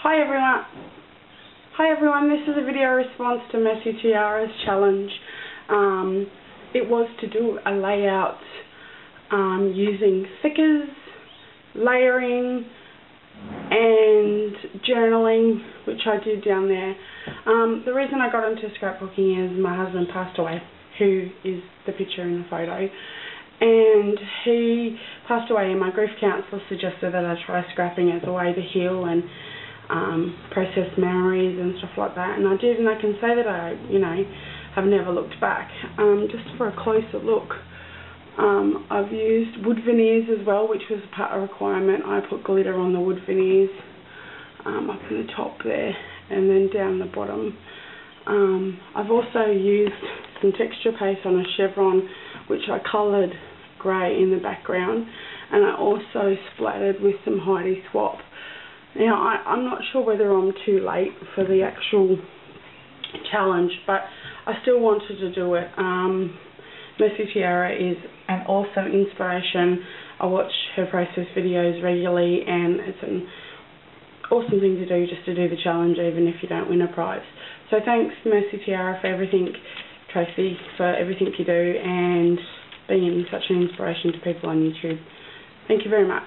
Hi everyone, this is a video response to Messy Tiara's challenge. It was to do a layout using thickers, layering and journaling, which I did down there. The reason I got into scrapbooking is my husband passed away, who is the picture in the photo. And he passed away, and my grief counsellor suggested that I try scrapping as a way to heal and process memories and stuff like that, and I did, and I can say that I, have never looked back. Just for a closer look, I've used wood veneers as well, which was a requirement. I put glitter on the wood veneers up in the top there, and then down the bottom. I've also used some texture paste on a chevron, which I coloured grey in the background, and I also splattered with some Heidi Swap. Now, I'm not sure whether I'm too late for the actual challenge, but I still wanted to do it. Messy Tiara is an awesome inspiration. I watch her process videos regularly, and it's an awesome thing to do, just to do the challenge, even if you don't win a prize. So thanks, Messy Tiara, for everything, Tracy, for everything you do, and being such an inspiration to people on YouTube. Thank you very much.